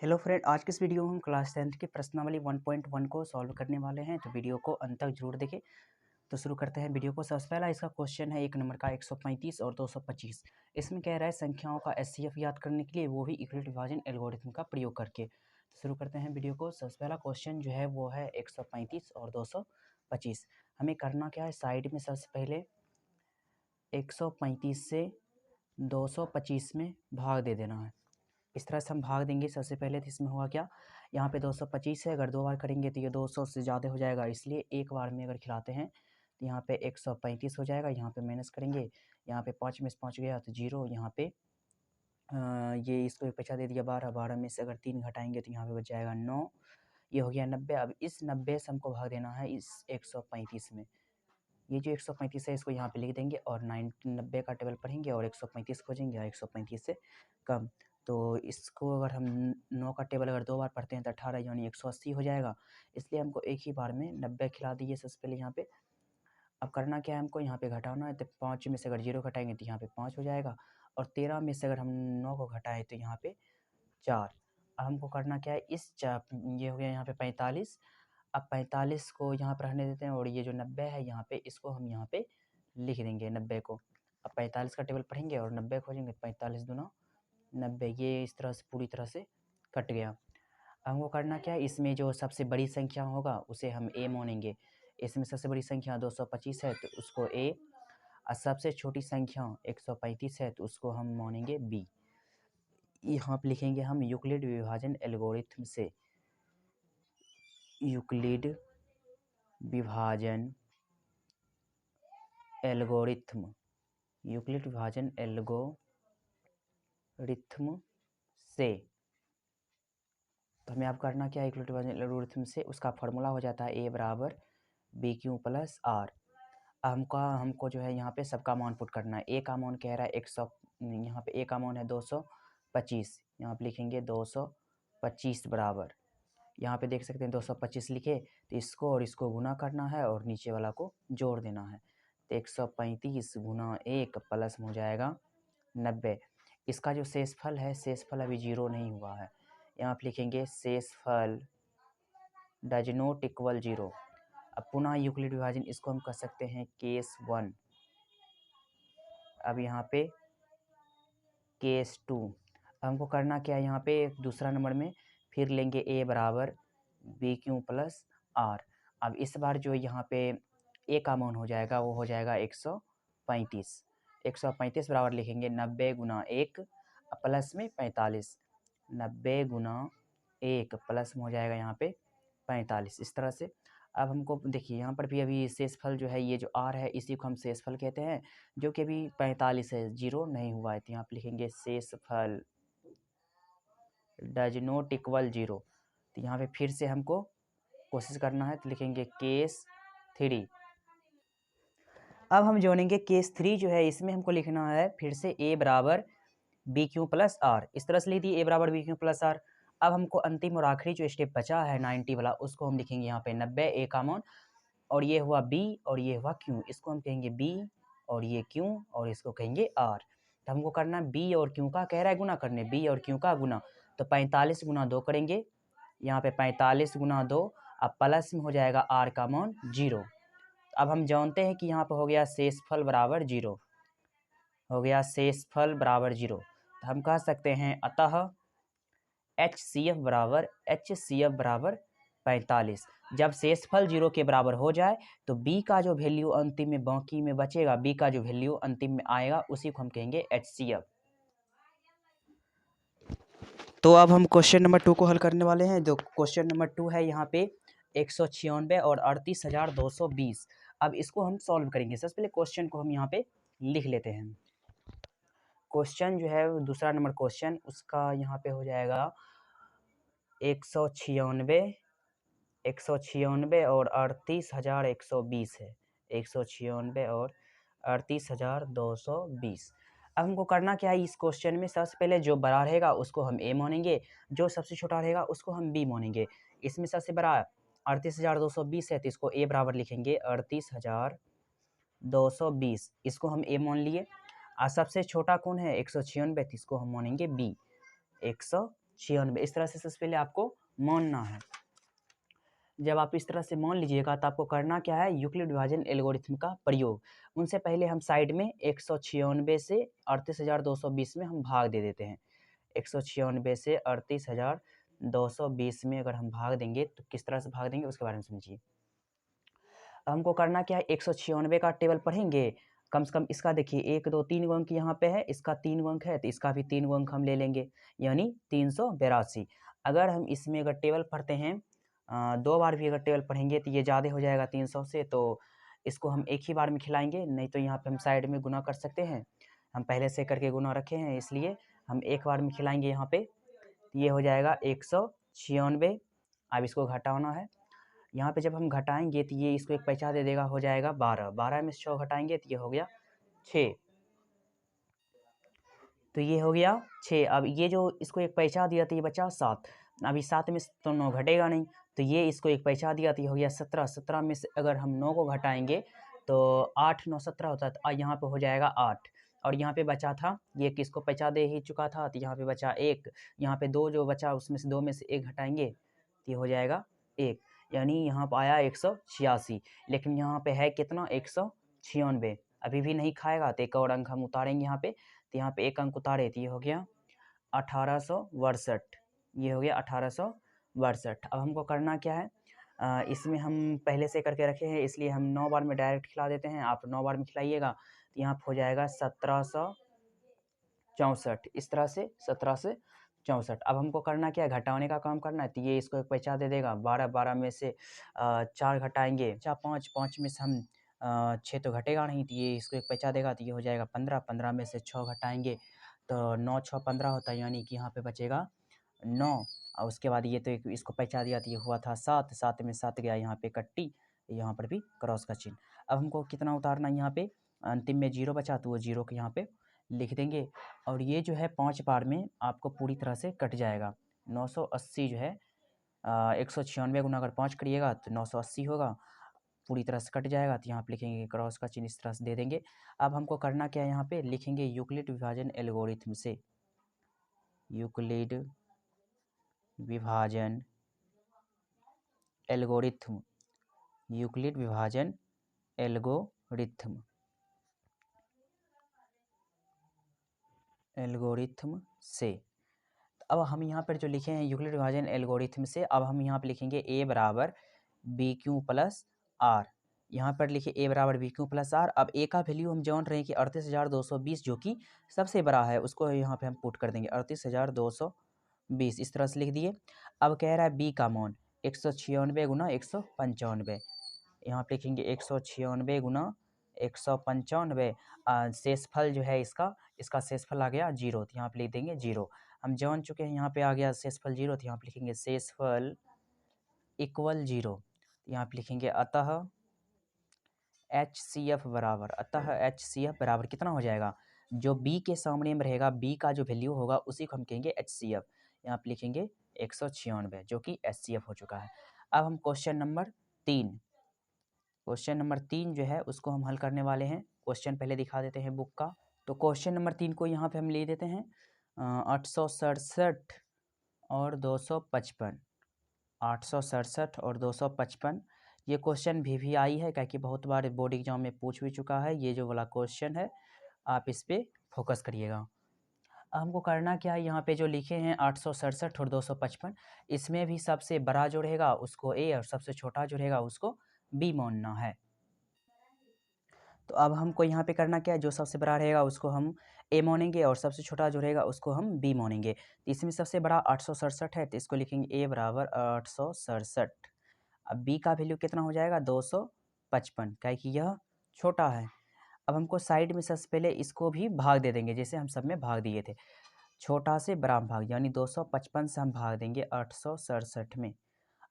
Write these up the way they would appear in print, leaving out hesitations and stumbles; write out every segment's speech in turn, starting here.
Hello friend, आज की इस वीडियो में हम क्लास 10th की प्रश्नावली 1.1 को सॉल्व करने वाले हैं। तो वीडियो को अंत तक जरूर देखें। तो शुरू करते हैं वीडियो को। सबसे पहला इसका क्वेश्चन है 1 नंबर का 135 और 225। इसमें कह रहा है संख्याओं का एचसीएफ याद करने के लिए वो भी यूक्लिड विभाजन एल्गोरिथम का प्रयोग करके। तो शुरू करते हैं वीडियो को। सबसे पहला क्वेश्चन जो है वो है 135 और 225। हमें करना क्या है, साइड में सबसे पहले 135 से 225 में भाग दे देना है। इस तरह से हम भाग देंगे। सबसे पहले तो इसमें हुआ क्या, यहाँ पे 225 है, अगर 2 बार करेंगे तो ये 200 से ज़्यादा हो जाएगा, इसलिए एक बार में अगर खिलाते हैं तो यहाँ पे 135 हो जाएगा। यहाँ पे माइनस करेंगे, यहाँ पे 5 में से 5 गया तो 0। यहाँ पे ये इसको एक बचा दे दिया 12, 12 में से अगर 3 घटाएंगे तो यहाँ पे बच जाएगा 9। ये हो गया 90। अब इस 90 से हमको भाग देना है इस 135 में। ये जो 135 है इसको यहाँ पे लिख देंगे और 90 का टेबल पढ़ेंगे और 135 खोजेंगे और 135 से कम। तो इसको अगर हम 9 का टेबल अगर 2 बार पढ़ते हैं तो 18 यानी 180 हो जाएगा। इसलिए हमको एक ही बार में 90 खिला दीजिए सबसे पहले यहाँ पे। अब करना क्या है, हमको यहाँ पे घटाना है। तो 5 में से अगर 0 घटाएंगे तो यहाँ पे 5 हो जाएगा और 13 में से अगर हम 9 को घटाएं तो यहाँ पे 4। अब हमको करना क्या है, ये हो गया यहाँ पे 45। अब 45 को यहाँ पर रहने देते हैं और ये जो 90 है यहाँ पे इसको हम यहाँ पे लिख देंगे 90 को। अब 45 का टेबल पढ़ेंगे और 90 खोजेंगे तो 45 दूना 90, ये इस तरह से पूरी तरह से कट गया। अब हमको करना क्या है, इसमें जो सबसे बड़ी संख्या होगा उसे हम ए मानेंगे। इसमें सबसे बड़ी संख्या 225 है तो उसको ए, और सबसे छोटी संख्या 135 है तो उसको हम मानेंगे बी। यहाँ पे लिखेंगे हम यूक्लिड विभाजन एल्गोरिथम से, यूक्लिड विभाजन एल्गोरिथम, यूक्लिड विभाजन एल्गोरिथम से। तो हमें अब करना क्या है, यूक्लिड विभाजन एल्गोरिथम से उसका फार्मूला हो जाता है ए बराबर बी क्यू प्लस आर। हमको जो है यहाँ पे सबका मान पुट करना है। ए का मान कह रहा है 100, यहाँ पे ए का मान है 225, यहाँ पे लिखेंगे 225 बराबर, यहाँ पे देख सकते हैं 225 लिखे तो इसको और इसको गुना करना है और नीचे वाला को जोड़ देना है। तो 135 गुना 1 प्लस में हो जाएगा 90। इसका जो शेषफल है, शेषफल अभी 0 नहीं हुआ है, यहाँ पे लिखेंगे शेषफल डज नॉट इक्वल 0। अब पुनः यूक्लिड विभाजन इसको हम कर सकते हैं केस 1। अब यहाँ पे केस 2। हमको करना क्या है, यहाँ पे दूसरा नंबर में फिर लेंगे ए बराबर बी क्यू प्लस आर। अब इस बार जो यहाँ पे ए का मान हो जाएगा वो हो जाएगा 135। 135 बराबर लिखेंगे 90 गुना 1 प्लस में 45। 90 गुना 1 प्लस में हो जाएगा यहाँ पे 45, इस तरह से। अब हमको देखिए यहाँ पर भी अभी शेषफल जो है, ये जो आर है इसी को हम शेषफल कहते हैं, जो कि अभी 45 है, 0 नहीं हुआ है। तो यहाँ पर लिखेंगे शेषफल डज नॉट इक्वल 0। तो यहाँ पे फिर से हमको कोशिश करना है, तो लिखेंगे केस 3। अब हम जोड़ेंगे केस 3 जो है, इसमें हमको लिखना है फिर से ए बराबर बी क्यू प्लस आर। इस तरह से लिख दिए ए बराबर बी क्यू प्लस आर। अब हमको अंतिम और आखिरी जो स्टेप बचा है 90 वाला, उसको हम लिखेंगे यहाँ पे 90 ए का मान, और ये हुआ बी और ये हुआ क्यू, इसको हम कहेंगे बी और ये क्यू और इसको कहेंगे आर। तो हमको करना बी और क्यू का कह रहा है गुना करने, बी और क्यू का गुना। तो 45 गुना 2 करेंगे, यहाँ पे 45 गुना 2, अब प्लस में हो जाएगा आर का मान 0। अब हम जानते हैं कि यहाँ पे हो गया शेषफल बराबर 0, हो गया शेषफल बराबर 0। तो हम कह सकते हैं अतः HCF बराबर 45। जब शेषफल 0 के बराबर हो जाए तो B का जो वैल्यू अंतिम में बाकी में बचेगा, B का जो वैल्यू अंतिम में आएगा उसी को हम कहेंगे HCF। तो अब हम क्वेश्चन नंबर 2 को हल करने वाले हैं। जो क्वेश्चन नंबर 2 है यहाँ पे 196 और 38,220। अब इसको हम सॉल्व करेंगे। सबसे पहले क्वेश्चन को हम यहाँ पे लिख लेते हैं। क्वेश्चन जो है दूसरा नंबर क्वेश्चन, उसका यहाँ पे हो जाएगा 196 और 38,120 है। 196 और 38,220। अब हमको करना क्या है, इस क्वेश्चन में सबसे पहले जो बड़ा रहेगा उसको हम ए मानेंगे, जो सबसे छोटा रहेगा उसको हम बी मानेंगे। इसमें सबसे बड़ा 38,220 है तो इसको ए बराबर लिखेंगे 38,220, इसको हम ए मान लिए। और सबसे छोटा कौन है 196, तो इसको हम मानेंगे बी 196। 96। इस तरह से सबसे पहले आपको मानना है। जब आप इस तरह से मान लीजिएगा तो आपको करना क्या है, यूक्लिड विभाजन एल्गोरिथम का प्रयोग। उनसे पहले हम साइड में 196 से 38,220 में हम भाग दे देते हैं। 196 से 38,220 में अगर हम भाग देंगे तो किस तरह से भाग देंगे उसके बारे में समझिए। हमको करना क्या है, 196 का टेबल पढ़ेंगे, कम से कम इसका देखिए 1 2 3 अंक यहाँ पे है, इसका 3 अंक है तो इसका भी 3 अंक हम ले लेंगे, यानी 382। अगर हम इसमें अगर टेबल पढ़ते हैं 2 बार भी अगर टेबल पढ़ेंगे तो ये ज़्यादा हो जाएगा 300 से, तो इसको हम एक ही बार में खिलाएंगे, नहीं तो यहाँ पे हम साइड में गुना कर सकते हैं। हम पहले से करके गुना रखे हैं इसलिए हम एक बार में खिलाएंगे यहाँ पे, ये हो जाएगा 196। अब इसको घटाना है, यहाँ पे जब हम घटाएंगे तो ये इसको एक पैसा दे देगा, हो जाएगा 12। 12 में से 6 घटाएंगे तो ये हो गया 6, तो ये हो गया 6। अब ये जो इसको एक पैसा दिया तो ये बचा 7। अभी 7 में से तो 9 घटेगा नहीं, तो ये इसको एक पैसा दिया तो ये हो गया 17। 17 में से अगर हम 9 को घटाएंगे तो 8 9 17 होता है, तो यहाँ पे हो जाएगा 8। और यहाँ पे बचा था, ये किसको पैसा दे ही चुका था, तो यहाँ पे बचा 1। यहाँ पे 2 जो बचा उसमें से 2 में से 1 घटाएंगे तो ये हो जाएगा 1, यानी यहाँ पर आया 186। लेकिन यहाँ पे है कितना, 196। अभी भी नहीं खाएगा तो एक और अंक हम उतारेंगे यहाँ पे, तो यहाँ पे एक अंक उतारे तो ये हो गया 1862। ये हो गया 1862। अब हमको करना क्या है, इसमें हम पहले से करके रखे हैं इसलिए हम 9 बार में डायरेक्ट खिला देते हैं। आप 9 बार में खिलाइएगा तो यहाँ हो जाएगा 1764। इस तरह से 1764। अब हमको करना क्या है, घटाने का काम करना है, तो ये इसको एक पैसा दे देगा। 12 12 में से 4 घटाएंगे, 5 5 में से हम 6 तो घटेगा नहीं, तो ये इसको एक पैसा देगा, तो ये हो जाएगा 15। 15 में से 6 घटाएंगे तो 9 6 15 होता है, यानी कि यहाँ पे बचेगा 9। और उसके बाद ये तो इसको पैसा दिया तो ये हुआ था 7। 7 में 7 गया, यहाँ पे कट्टी, यहाँ पर भी क्रॉस का चिन्ह। अब हमको कितना उतारना है, यहाँ पे अंतिम में 0 बचा तो वो 0 को यहाँ पे लिख देंगे। और ये जो है 5 बार में आपको पूरी तरह से कट जाएगा। 980 जो है 196 गुना अगर 5 करिएगा तो 980 होगा, पूरी तरह से कट जाएगा। तो यहाँ पे लिखेंगे क्रॉस का चिन्ह, इस तरह से दे देंगे। अब हमको करना क्या है, यहाँ पे लिखेंगे यूक्लिड विभाजन एल्गोरिथम से, यूक्लिड विभाजन एल्गोरिथम, यूक्लिड विभाजन एल्गोरिथम, एल्गोरिथम से। अब हम यहाँ पर जो लिखे हैं यूक्लिड विभाजन एल्गोरिथम से, अब हम यहाँ पे लिखेंगे a बराबर बी क्यू प्लस आर। यहाँ पर लिखिए a बराबर बी क्यू प्लस आर। अब a का वैल्यू हम जान रहे हैं कि 38,220 जो कि सबसे बड़ा है, उसको यहाँ पे हम पुट कर देंगे 38,220, इस तरह से लिख दिए। अब कह रहा है b का मान 196 गुना 195, यहाँ पे लिखेंगे 196 गुना 195। शेषफल जो है इसका शेषफल आ गया 0, तो यहाँ पे लिख देंगे 0। हम जान चुके हैं यहाँ पे आ गया शेषफल 0, तो यहाँ पे लिखेंगे शेषफल इक्वल 0। यहाँ पे लिखेंगे अतः HCF बराबर, अतः HCF बराबर कितना हो जाएगा, जो B के सामने में रहेगा, B का जो वैल्यू होगा उसी को हम कहेंगे HCF। यहाँ पे लिखेंगे 196 जो कि HCF हो चुका है। अब हम क्वेश्चन नंबर 3 जो है उसको हम हल करने वाले हैं। क्वेश्चन पहले दिखा देते हैं बुक का। तो क्वेश्चन नंबर 3 को यहाँ पे हम ले देते हैं 867 और 255, 867 और 255। ये क्वेश्चन भी आई है, क्योंकि बहुत बार बोर्ड एग्जाम में पूछ भी चुका है। ये जो वाला क्वेश्चन है आप इस पर फोकस करिएगा। हमको करना क्या है, यहाँ पे जो लिखे हैं 867 और 255, इसमें भी सबसे बड़ा जो रहेगा उसको A और सबसे छोटा जो रहेगा उसको B मानना है। तो अब हमको यहाँ पे करना क्या है, जो सबसे बड़ा रहेगा उसको हम A मानेंगे और सबसे छोटा जो रहेगा उसको हम B मानेंगे। तो इसमें सबसे बड़ा 867 है, तो इसको लिखेंगे A बराबर 867। अब B का वैल्यू कितना हो जाएगा 255, क्या कि यह छोटा है। अब हमको साइड में सबसे पहले इसको भी भाग दे देंगे, जैसे हम सब में भाग दिए थे, छोटा से बड़ा भाग, यानी 255 से हम भाग देंगे 867 में।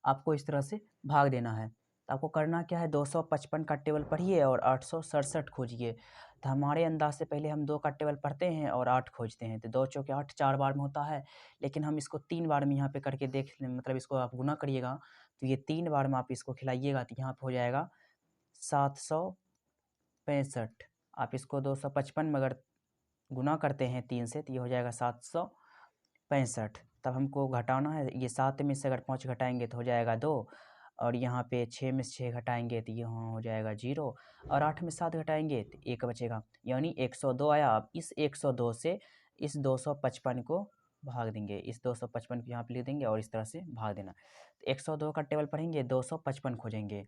आपको इस तरह से भाग देना है। तो आपको करना क्या है, 255 का टेबल पढ़िए और 867 खोजिए। तो हमारे अंदाज से पहले हम 2 का टेबल पढ़ते हैं और 8 खोजते हैं। तो 2 चौके 8 4 बार में होता है, लेकिन हम इसको 3 बार में यहाँ पे करके देख लें, मतलब इसको आप गुना करिएगा तो ये 3 बार में आप इसको खिलाइएगा तो यहाँ पे हो जाएगा 765। आप इसको 255 में अगर गुना करते हैं 3 से तो ये हो जाएगा 765। तब हमको घटाना है। ये 7 में से अगर 5 घटाएंगे तो हो जाएगा 2, और यहाँ पे 6 में से 6 घटाएंगे तो यहाँ हो जाएगा 0, और 8 में 7 घटाएंगे तो 1 बचेगा, यानी 102 आया। अब इस 102 से इस 255 को भाग देंगे, इस 255 को यहाँ पे लिख देंगे और इस तरह से भाग देना। तो 102 का टेबल पढ़ेंगे, 255 खोजेंगे।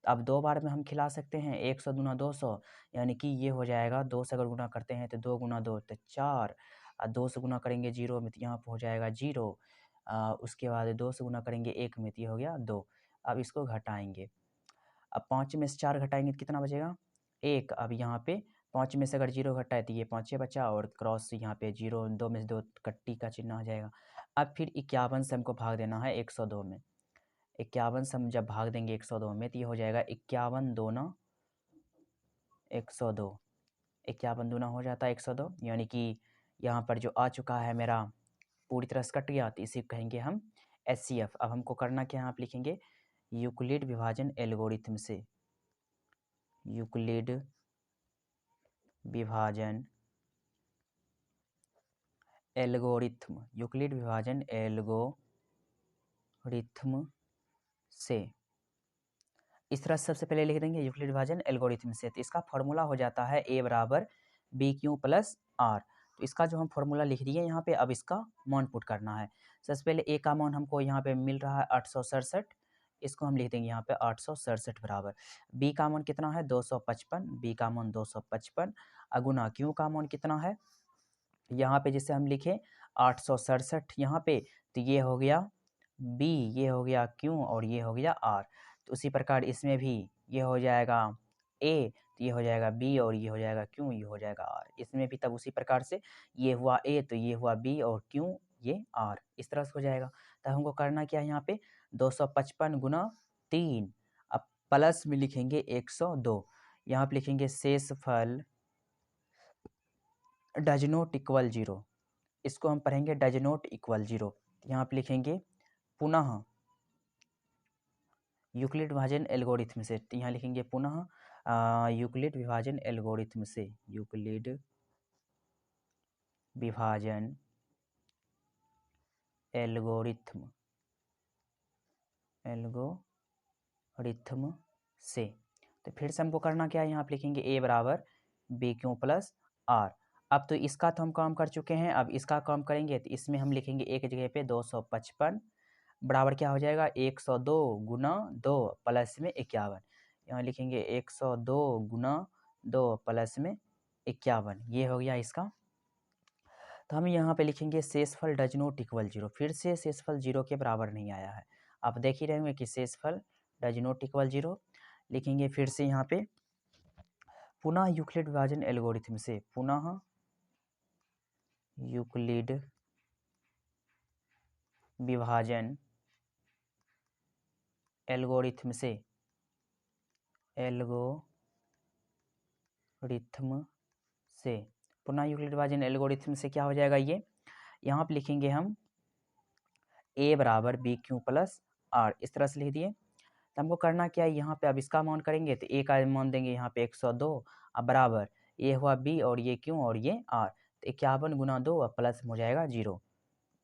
अब 2 बार में हम खिला सकते हैं, 100 दूना 200, यानी कि ये हो जाएगा 2 से अगर गुना करते हैं तो 2 गुना 2 तो 4, और 2 से गुना करेंगे 0 में तो यहाँ पर हो जाएगा 0, उसके बाद 2 से गुना करेंगे 1 में तो ये हो गया 2। अब इसको घटाएंगे, अब 5 में से 4 घटाएंगे तो कितना बचेगा 1। अब यहाँ पे 5 में से अगर 0 घटाए तो ये 5 बचा, और क्रॉस यहाँ पे 0, 2 में से 2 कट्टी का चिन्ह आ जाएगा। अब फिर 51 से हमको भाग देना है 102 में। 51 से हम जब भाग देंगे 102 में तो ये हो जाएगा 51 दूना 102, 51 दूना हो जाता है 102, यानी कि यहाँ पर जो आ चुका है मेरा पूरी तरह से कट गया, तो इसी कहेंगे हम HCF। अब हमको करना क्या है, आप लिखेंगे यूक्लिड विभाजन एल्गोरिथम से, यूक्लिड विभाजन एल्गोरिथम, यूक्लिड विभाजन एल्गोरिथम से, इस तरह सबसे पहले लिख देंगे यूक्लिड विभाजन एल्गोरिथम से। तो इसका फॉर्मूला हो जाता है A बराबर BQ प्लस R। तो इसका जो हम फॉर्मूला लिख दिए यहाँ पे, अब इसका मान पुट करना है। सबसे पहले A का मान हमको यहाँ पे मिल रहा है 867, इसको हम लिख देंगे यहाँ पे 867 बराबर। B का मान कितना है 255, B का मान 255, अगुना Q का मान कितना है, यहाँ पे जिसे हम लिखे 867 यहाँ पे, तो ये हो गया B, ये हो गया Q, और ये हो गया R। तो उसी प्रकार इसमें भी ये हो जाएगा A, तो ये हो जाएगा B, और ये हो जाएगा Q, ये हो जाएगा R। इसमें भी तब उसी प्रकार से ये हुआ A, तो ये हुआ B, और Q ये R, इस तरह से हो जाएगा। तब हमको करना क्या है, यहाँ पे 255 गुना 3, अब प्लस में लिखेंगे 102, यहाँ पे लिखेंगे शेषफल डज नॉट इक्वल 0, इसको हम पढ़ेंगे डज नॉट इक्वल 0। यहाँ पे लिखेंगे पुनः यूक्लिड विभाजन एल्गोरिथम से, तो यहाँ लिखेंगे पुनः यूक्लिड विभाजन एल्गोरिथम से, यूक्लिड विभाजन एल्गोरिथम, एल्गोरिथम से। तो फिर से हमको करना क्या है, यहाँ पे लिखेंगे A बराबर BQ प्लस R। अब तो इसका तो हम काम कर चुके हैं, अब इसका काम करेंगे तो इसमें हम लिखेंगे एक जगह पे 255 बराबर क्या हो जाएगा 102 गुना 2 प्लस में 51, यहाँ लिखेंगे 102 गुना 2 प्लस में 51, ये हो गया इसका। तो हम यहाँ पे लिखेंगे शेषफल डज नॉट इक्वल 0, फिर से शेषफल 0 के बराबर नहीं आया है। आप देख ही रहे होंगे कि शेषफल डज नॉट इक्वल 0 लिखेंगे। फिर से यहाँ पे पुनः यूक्लिड विभाजन एल्गोरिथम से, पुनः यूक्लिड विभाजन एल्गोरिथम से, एल्गोरिथम से, पुनः यूक्लिड विभाजन एल्गोरिथम से क्या हो जाएगा, ये यहाँ पे लिखेंगे हम A बराबर BQ प्लस R, इस तरह से लिख दिए। तो हमको करना क्या है, यहाँ पे अब इसका मान करेंगे तो A का मान देंगे यहाँ पे 102, अब बराबर ये हुआ B, और ये Q, और ये R। तो 51 गुना 2 अब प्लस हो जाएगा 0,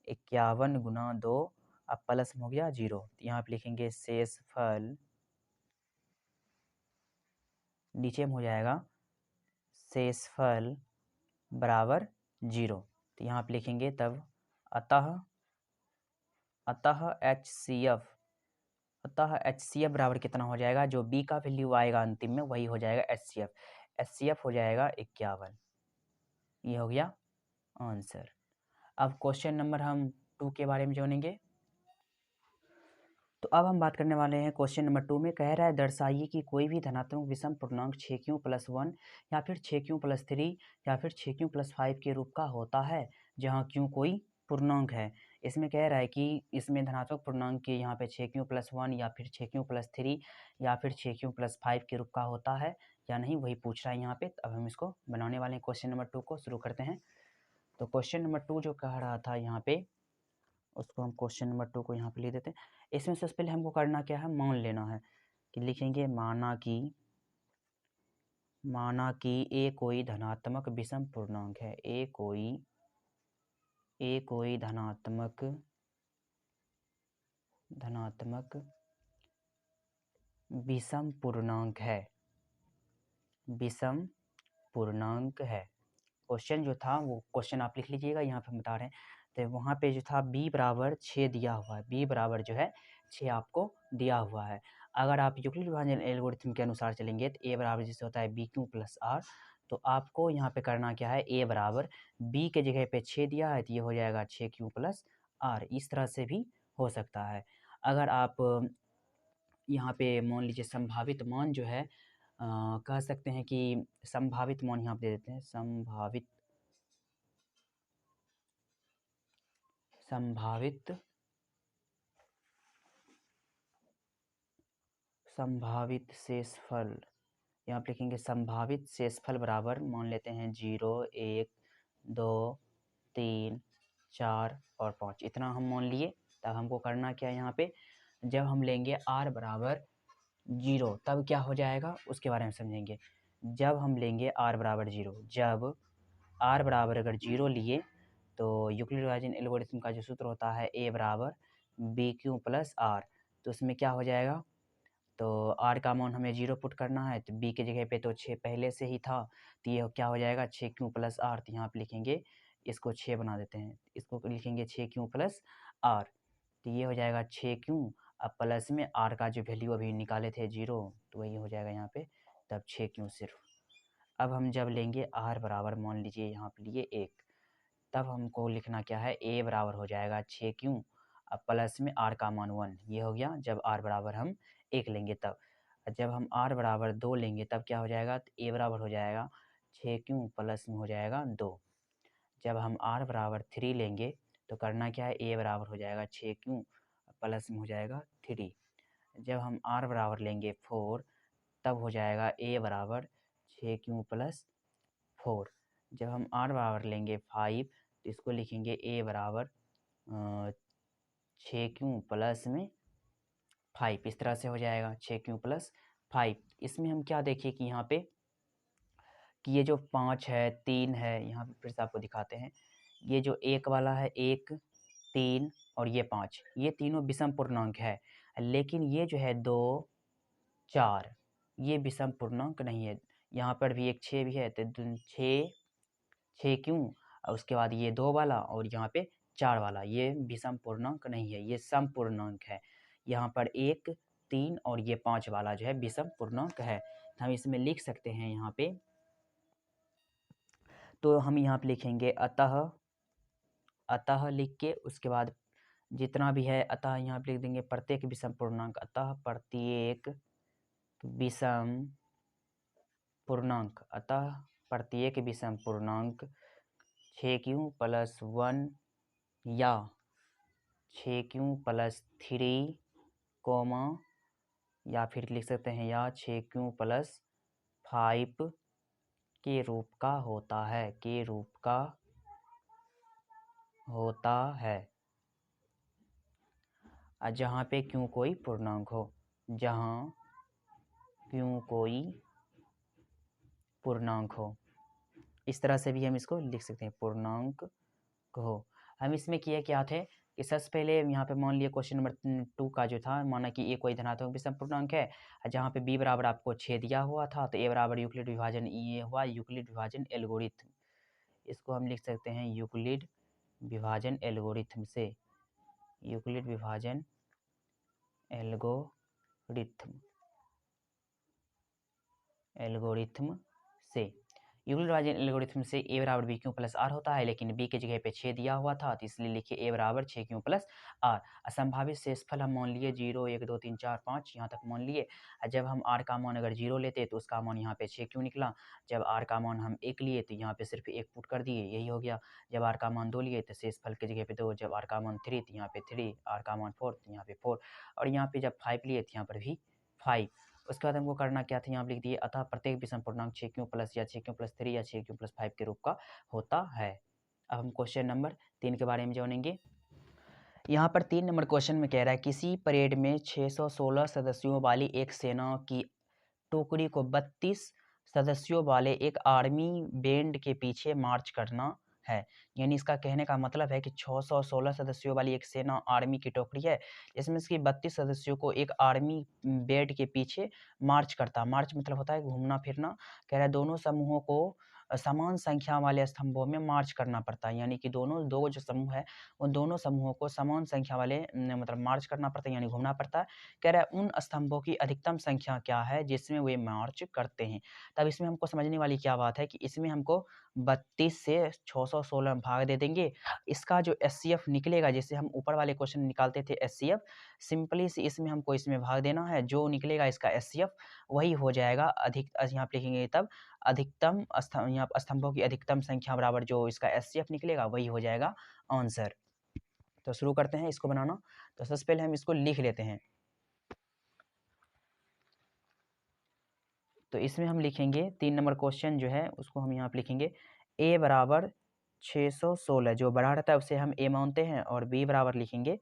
51 गुना 2 अब प्लस हो गया 0। तो यहाँ पे लिखेंगे शेषफल, नीचे में हो जाएगा शेषफल बराबर 0। तो यहाँ पे लिखेंगे तब अतः HCF बराबर कितना हो जाएगा, जो B का वैल्यू आएगा अंतिम में वही हो जाएगा HCF हो जाएगा 51, ये हो गया आंसर। अब क्वेश्चन नंबर हम 2 के बारे में जानेंगे। तो अब हम बात करने वाले हैं क्वेश्चन नंबर 2 में। कह रहा है दर्शाइए कि कोई भी धनात्मक विषम पूर्णांक 6Q प्लस 1 या फिर 6Q प्लस 3 या फिर 6Q प्लस 5 के रूप का होता है जहाँ Q कोई पूर्णांक है। इसमें कह रहा है कि इसमें धनात्मक पूर्णांक के यहाँ पे 6Q प्लस 1 या फिर 6Q प्लस 3 या फिर 6Q प्लस 5 के रूप का होता है या नहीं, वही पूछ रहा है यहाँ पे। अब हम इसको बनाने वाले हैं क्वेश्चन नंबर 2 को, शुरू करते हैं। तो क्वेश्चन नंबर 2 जो कह रहा था यहाँ पे, उसको हम क्वेश्चन नंबर 2 को यहाँ पे लिख देते हैं। इसमें सबसे पहले हमको करना क्या है, मान लेना है कि लिखेंगे माना कि A कोई धनात्मक विषम पूर्णांक है, A कोई धनात्मक धनात्मक विषम पूर्णांक है, विषम पूर्णांक है। क्वेश्चन जो था वो क्वेश्चन आप लिख लीजिएगा, यहाँ पे हम बता रहे हैं। तो वहाँ पे जो था b बराबर 6 दिया हुआ है, b बराबर जो है 6 आपको दिया हुआ है। अगर आप यूक्लिड विभाजन एल्गोरिथम के अनुसार चलेंगे तो a बराबर जैसे होता है bq प्लस r, तो आपको यहाँ पे करना क्या है, a बराबर b के जगह पे 6 दिया है तो ये हो जाएगा 6q प्लस r। इस तरह से भी हो सकता है। अगर आप यहाँ पे मान लीजिए संभावित मान जो है कह सकते हैं कि संभावित मान यहाँ पे दे देते हैं, संभावित शेषफल, यहाँ पे लिखेंगे संभावित शेषफल बराबर मान लेते हैं 0, 1, 2, 3, 4 और 5, इतना हम मान लिए। तब हमको करना क्या है, यहाँ पे जब हम लेंगे r बराबर 0 तब क्या हो जाएगा उसके बारे में समझेंगे। जब हम लेंगे r बराबर 0, जब r बराबर अगर 0 लिए तो यूक्लिड विभाजन एल्गोरिथम का जो सूत्र होता है a बराबर bq प्लस r, तो उसमें क्या हो जाएगा, तो r का मान हमें 0 पुट करना है, तो b के जगह पे तो 6 पहले से ही था, तो ये क्या हो जाएगा 6q प्लस r। तो यहाँ पे लिखेंगे, इसको 6 बना देते हैं, इसको लिखेंगे 6q प्लस r, तो ये हो जाएगा 6q। अब प्लस में r का जो वैल्यू अभी निकाले थे 0, तो वही हो जाएगा यहाँ पे, तब 6q सिर्फ। अब हम जब लेंगे r बराबर मान लीजिए यहाँ पे लिए 1, तब हमको लिखना क्या है, a बराबर हो जाएगा 6q, अब प्लस में r का मान 1, ये हो गया जब r बराबर हम 1 लेंगे तब। जब हम r बराबर 2 लेंगे तब क्या हो जाएगा, तो a बराबर हो जाएगा 6q प्लस में हो जाएगा 2। जब हम r बराबर 3 लेंगे तो करना क्या है, a बराबर हो जाएगा 6q प्लस में हो जाएगा 3। जब हम r बराबर लेंगे 4 तब हो जाएगा a बराबर 6q प्लस 4। जब हम r बराबर लेंगे 5 तो इसको लिखेंगे a बराबर 6q प्लस में 5, इस तरह से हो जाएगा 6q प्लस 5। इसमें हम क्या देखिए कि यहाँ पे कि ये जो 5 है 3 है, यहाँ पे फिर से आपको दिखाते हैं, ये जो 1 वाला है 1, 3 और ये 5, ये तीनों विषम पूर्णांक है। लेकिन ये जो है 2, 4 ये विषम पूर्णांक नहीं है। यहाँ पर भी एक 6 भी है, तो 6 क्यों, और उसके बाद ये 2 वाला और यहाँ पे 4 वाला, ये विषम पूर्णांक नहीं है, ये सम पूर्णांक है। यहाँ पर 1, 3 और ये 5 वाला जो है विषम पूर्णांक है। तो हम इसमें लिख सकते हैं यहाँ पे, तो हम यहाँ पे लिखेंगे अतः लिख के उसके बाद जितना भी है अतः यहाँ पे लिख देंगे प्रत्येक विषम पूर्णांक, अतः प्रत्येक विषम पूर्णांक, अतः प्रत्येक विषम पूर्णांक 6q प्लस 1 या 6q प्लस 3 कोमा, या फिर लिख सकते हैं या 6q प्लस 5 के रूप का होता है, के रूप का होता है, जहाँ पे q कोई पूर्णांक हो, जहाँ q कोई पूर्णांक हो। इस तरह से भी हम इसको लिख सकते हैं, पूर्णांक हो। हम इसमें किए क्या थे कि सबसे पहले यहाँ पे मान लिया क्वेश्चन नंबर 2 का जो था, माना कि ए कोई धनात्मक विषम पूर्णांक है, जहाँ पे b बराबर आपको 6 दिया हुआ था, तो a बराबर यूक्लिड विभाजन, ये हुआ यूक्लिड विभाजन एल्गोरिथम। इसको हम लिख सकते हैं यूक्लिड विभाजन एल्गोरिथम से, यूक्लिड विभाजन एल्गोरिथम से, यूक्लिड विभाजन एल्गोरिथम से a बराबर bq प्लस r होता है, लेकिन b के जगह पे 6 दिया हुआ था, तो इसलिए लिखिए a बराबर 6q प्लस r। असंभावित शेषफल हम मान लिए 0, 1, 2, 3, 4, 5 यहाँ तक मान लिए। जब हम r का मान अगर 0 लेते तो उसका मान यहाँ पे 6q निकला। जब r का मान हम 1 लिए तो यहाँ पे सिर्फ 1 पुट कर दिए, यही हो गया। जब r का मान 2 लिए तो शेषफल के जगह पे 2, जब r का मान 3 तो यहाँ पे 3, r का मान 4 तो यहाँ पे 4, और यहाँ पे जब 5 लिए तो यहाँ पर भी 5। उसके बाद हमको करना क्या था, यहाँ लिख दिए अतः प्रत्येक विषम पूर्णांक 6q प्लस या 6q प्लस 3 या 6q प्लस 5 के रूप का होता है। अब हम क्वेश्चन नंबर 3 के बारे में जानेंगे। यहाँ पर 3 नंबर क्वेश्चन में कह रहा है किसी परेड में 616 सदस्यों वाली एक सेना की टुकड़ी को 32 सदस्यों वाले एक आर्मी बैंड के पीछे मार्च करना है। यानी इसका कहने का मतलब है कि 616 सदस्यों वाली एक सेना आर्मी की टोकरी है, इसमें इसकी 32 सदस्यों को एक आर्मी बेड के पीछे मार्च करता। मार्च मतलब होता है घूमना फिरना। कह रहा है दोनों समूहों को समान संख्या वाले स्तंभों में मार्च करना पड़ता है, यानी कि दो जो समूह है उन दोनों समूहों को समान संख्या वाले मतलब मार्च करना पड़ता है, यानी घूमना पड़ता है। कह रहा है उन स्तंभों की अधिकतम संख्या क्या है जिसमें वे मार्च करते हैं। तब इसमें हमको समझने वाली क्या बात है कि इसमें हमको 32 से 616 में भाग दे देंगे। इसका जो एचसीएफ निकलेगा, जैसे हम ऊपर वाले क्वेश्चन निकालते थे एचसीएफ, सिंपली से इसमें हमको इसमें भाग देना है। जो निकलेगा इसका एचसीएफ वही हो जाएगा अधिक, यहाँ पे लिखेंगे तब अधिकतम यहाँ स्तंभों की अधिकतम संख्या बराबर जो इसका एचसीएफ निकलेगा वही हो जाएगा आंसर। तो शुरू करते हैं इसको बनाना। तो सबसे पहले हम इसको लिख लेते हैं। तो इसमें हम लिखेंगे 3 नंबर क्वेश्चन जो है उसको हम यहाँ पे लिखेंगे a बराबर 616, जो बड़ा रहता है उसे हम a मानते हैं, और b बराबर लिखेंगे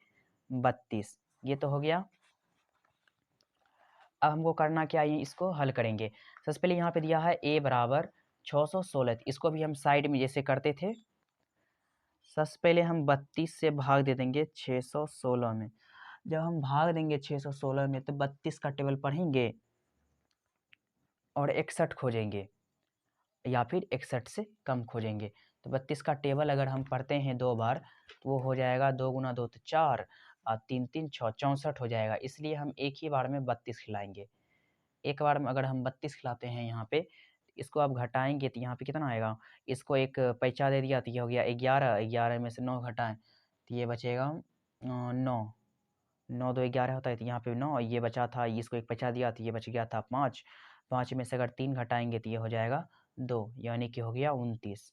32। ये तो हो गया। अब हमको करना क्या है, इसको हल करेंगे। सबसे पहले यहाँ पे दिया है a बराबर 616, इसको भी हम साइड में जैसे करते थे। सबसे पहले हम 32 से भाग दे देंगे 616 में। जब हम भाग देंगे 616 में तो 32 का टेबल पढ़ेंगे और 61 खोजेंगे, या फिर 61 से कम खोजेंगे। तो 32 का टेबल अगर हम पढ़ते हैं 2 बार तो वो हो जाएगा 2 गुना 2 तो 4 और 3 3 6 64 हो जाएगा। इसलिए हम एक ही बार में 32 खिलाएंगे। एक बार में अगर हम 32 खिलाते हैं यहाँ पे, इसको आप घटाएंगे तो यहाँ पे कितना आएगा, इसको एक पैंचा दे दिया तो ये हो गया 11, 11 में से 9 घटाएं तो ये बचेगा 9, 9 2 11 होता है, तो यहाँ पे 9, ये बचा था, इसको एक पैंचा दिया तो ये बच गया था 5, 5 में से अगर 3 घटाएंगे तो ये हो जाएगा 2, यानी कि हो गया 29।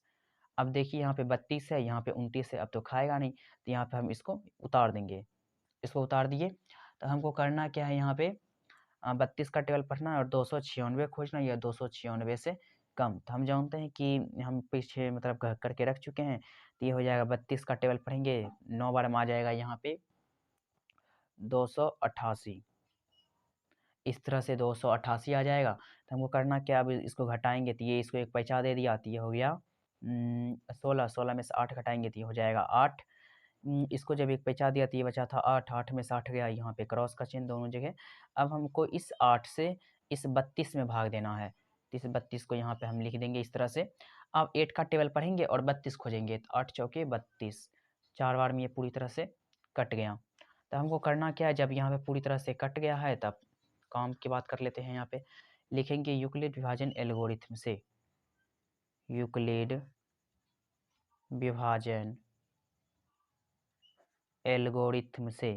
अब देखिए यहाँ पे 32 है, यहाँ पे 29 है, अब तो खाएगा नहीं, तो यहाँ पे हम इसको उतार देंगे। इसको उतार दिए तो हमको करना क्या है, यहाँ पे 32 का टेबल पढ़ना है और 296 खोजना है, या 296 से कम। तो हम जानते हैं कि हम पीछे मतलब करके रख चुके हैं, तो ये हो जाएगा 32 का टेबल पढ़ेंगे 9 बार में आ जाएगा यहाँ पे 288। इस तरह से 288 आ जाएगा। तो हमको करना क्या, अब इसको घटाएंगे तो ये इसको एक पैंचा दे दिया तो ये हो गया 16, 16 में से 8 घटाएंगे तो ये हो जाएगा 8। इसको जब एक पैंचा दिया तो ये बचा था 8, 8 में से 8 गया, यहाँ पे क्रॉस का चिन्ह दोनों जगह। अब हमको इस 8 से इस 32 में भाग देना है, तो इस 32 को यहाँ पे हम लिख देंगे इस तरह से। अब 8 का टेबल पढ़ेंगे और 32 खोजेंगे, तो 8 चौके 32, 4 बार में ये पूरी तरह से कट गया। तो हमको करना क्या है, जब यहाँ पे पूरी तरह से कट गया है तब काम की बात कर लेते हैं। यहाँ पे लिखेंगे यूक्लिड विभाजन एल्गोरिथम से, यूक्लिड विभाजन एल्गोरिथम से,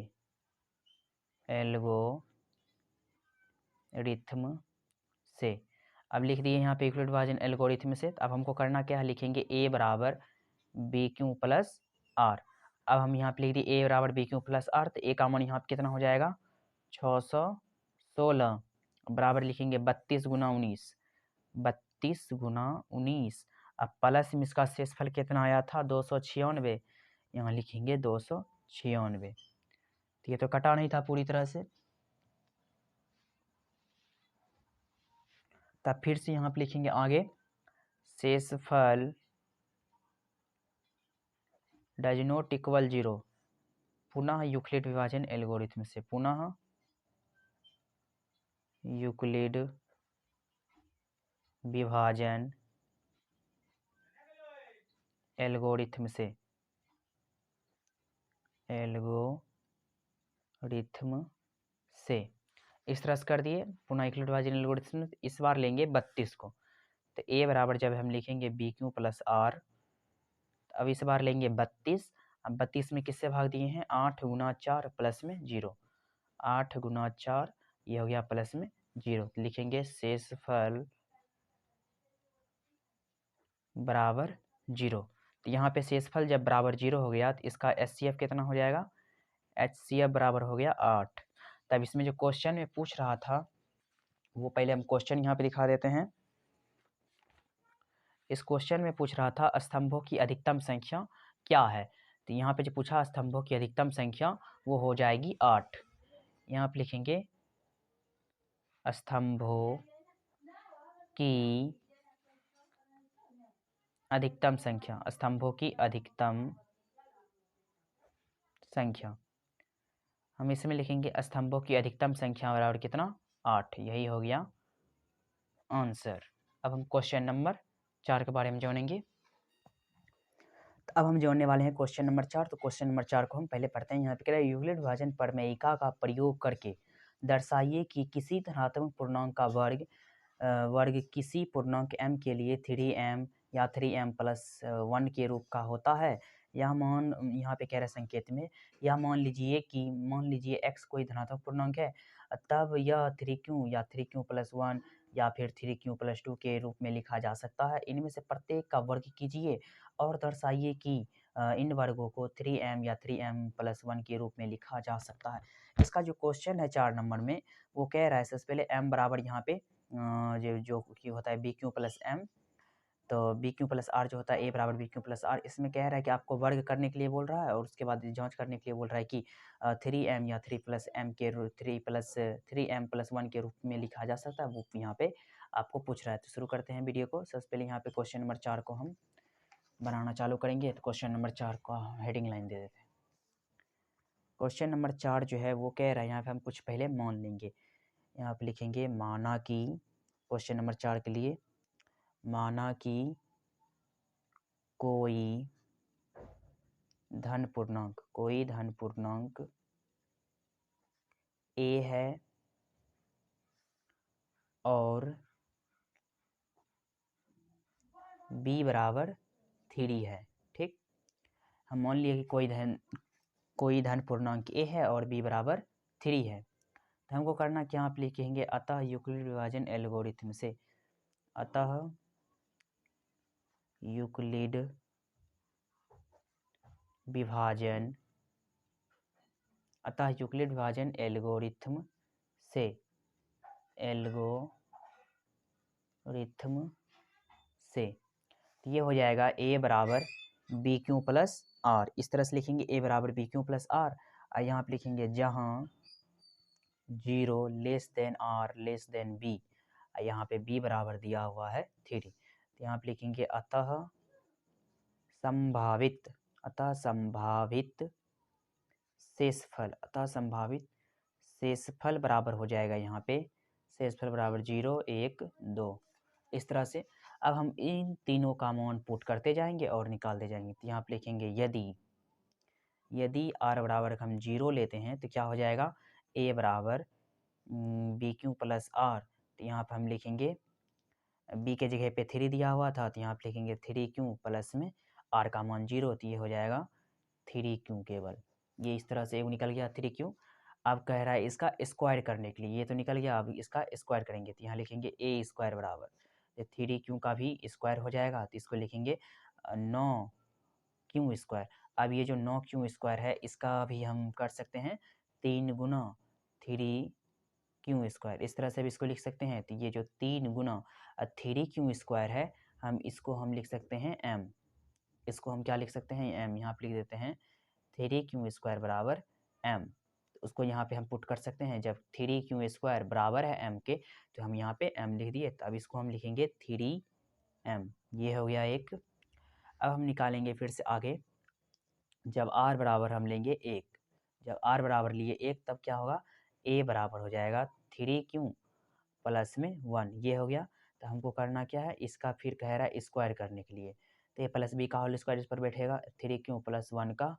एल्गोरिथम से। अब लिख दिए यहाँ पे यूक्लिड विभाजन एल्गोरिथम से। अब हमको करना क्या है, लिखेंगे a बराबर बी क्यू प्लस आर। अब हम यहाँ पे लिख दिए a बराबर बी क्यू प्लस आर, तो a का मान यहाँ पे कितना हो जाएगा 616 बराबर लिखेंगे 32 गुना 19, 32 गुना 19। अब प्लस में इसका शेषफल कितना आया था 296, यहाँ लिखेंगे 296। तो ये तो कटा नहीं था पूरी तरह से। तब फिर से यहाँ पे लिखेंगे आगे शेषफल डज नॉट इक्वल 0, पुनः यूक्लिड विभाजन एल्गोरिथम से, पुनः यूक्लिड विभाजन एल्गोरिथम से, एल्गोरिथम से। इस तरह से कर दिए पुनः यूक्लिड विभाजन एल्गोरिथम। इस बार लेंगे 32 को, तो a बराबर जब हम लिखेंगे बी क्यू प्लस आर, अब इस बार लेंगे 32। अब 32 में किससे भाग दिए हैं 8 गुना 4 प्लस में 0, 8 गुना 4 ये हो गया प्लस में 0, लिखेंगे शेषफल बराबर 0। तो यहाँ पे शेषफल जब बराबर 0 हो गया तो इसका एचसीएफ कितना हो जाएगा, एचसीएफ बराबर हो गया 8। तब इसमें जो क्वेश्चन में पूछ रहा था वो पहले हम क्वेश्चन यहाँ पे दिखा देते हैं। इस क्वेश्चन में पूछ रहा था स्तंभों की अधिकतम संख्या क्या है। तो यहाँ पे जो पूछा स्तंभों की अधिकतम संख्या वो हो जाएगी 8। यहाँ पे लिखेंगे स्तंभों की अधिकतम संख्या, स्तंभों की अधिकतम संख्या। हम इसमें लिखेंगे स्तंभों की अधिकतम संख्या बराबर कितना, 8। यही हो गया आंसर। अब हम क्वेश्चन नंबर 4 के बारे में जानेंगे। अब हम जोड़ने वाले हैं क्वेश्चन नंबर 4। तो क्वेश्चन नंबर 4 को हम पहले पढ़ते हैं। यहाँ पे कह रहा है यूक्लिड विभाजन प्रमेयिका का प्रयोग करके दर्शाइए कि किसी धनात्मक पूर्णांक का वर्ग किसी पूर्णांक m के लिए 3m या 3m+1 के रूप का होता है। यह मान, यहाँ पे कह रहा है संकेत में, यह मान लीजिए x कोई धनात्मक पूर्णांक है, तब यह 3q या 3q+1 या फिर 3q+2 के रूप में लिखा जा सकता है। इनमें से प्रत्येक का वर्ग कीजिए और दर्शाइए कि इन वर्गों को 3m या 3m+1 के रूप में लिखा जा सकता है। इसका जो क्वेश्चन है 4 नंबर में, वो कह रहा है सबसे पहले m बराबर यहाँ पे जो कि होता है bq+m, तो bq+r जो होता है a बराबर bq+r। इसमें कह रहा है कि आपको वर्ग करने के लिए बोल रहा है और उसके बाद जांच करने के लिए बोल रहा है कि 3m या 3m+1 के रूप में लिखा जा सकता है, वो यहाँ पे आपको पूछ रहा है। तो शुरू करते हैं वीडियो को। सबसे पहले यहाँ पे क्वेश्चन नंबर 4 को हम बनाना चालू करेंगे। तो क्वेश्चन नंबर 4 का हेडिंग लाइन दे देते हैं। क्वेश्चन नंबर 4 जो है वो कह रहा है, यहाँ पे हम कुछ पहले मान लेंगे। यहाँ पे लिखेंगे माना कि, क्वेश्चन नंबर 4 के लिए, माना कि कोई धन पूर्णांक a है और b बराबर 3 है। ठीक, हम मान लिए कि कोई धन पूर्णांक a है और b बराबर 3 है। तो हमको करना क्या, आप लिखेंगे अतः यूक्लिड विभाजन एल्गोरिथम से, अतः यूक्लिड विभाजन एल्गोरिथम से ये हो जाएगा a बराबर bq+r। इस तरह से लिखेंगे a बराबर bq+r। और यहाँ पे लिखेंगे जहाँ 0 r b, यहाँ पे b बराबर दिया हुआ है 3। तो यहाँ पे लिखेंगे अतः संभावित शेषफल बराबर हो जाएगा, यहाँ पे शेषफल बराबर 0 1 2। इस तरह से अब हम इन तीनों का मान पुट करते जाएंगे और निकालते जाएंगे। तो यहाँ पे लिखेंगे यदि r बराबर हम 0 लेते हैं तो क्या हो जाएगा, a बराबर bq+r। तो यहाँ पर हम लिखेंगे b के जगह पे 3 दिया हुआ था, तो यहाँ पे लिखेंगे 3q प्लस में r का मान 0, तो ये हो जाएगा 3q केवल। ये इस तरह से निकल गया 3q। अब कह रहा है इसका स्क्वायर करने के लिए, ये तो निकल गया, अब इसका स्क्वायर करेंगे। तो यहाँ लिखेंगे a स्क्वायर बराबर 3q का भी स्क्वायर हो जाएगा, तो इसको लिखेंगे 9q स्क्वायर। अब ये जो 9q स्क्वायर है, इसका भी हम कर सकते हैं 3 गुना 3q स्क्वायर, इस तरह से भी इसको लिख सकते हैं। तो ये जो 3 गुना 3q स्क्वायर है, इसको हम लिख सकते हैं m। इसको हम क्या लिख सकते हैं, m। यहाँ पे लिख देते हैं 3q स्क्वायर बराबर m। उसको यहाँ पे हम पुट कर सकते हैं। जब 3q स्क्वायर बराबर है m के, तो हम यहाँ पे m लिख दिए। तो अब इसको हम लिखेंगे 3m। ये हो गया एक। अब हम निकालेंगे फिर से आगे। जब r बराबर हम लेंगे 1, जब r बराबर लिए 1, तब क्या होगा, a बराबर हो जाएगा 3q प्लस में 1। ये हो गया। तो हमको करना क्या है, इसका फिर कह रहा है स्क्वायर करने के लिए। तो a प्लस बी का होल स्क्वायर इस पर बैठेगा, 3q प्लस 1 का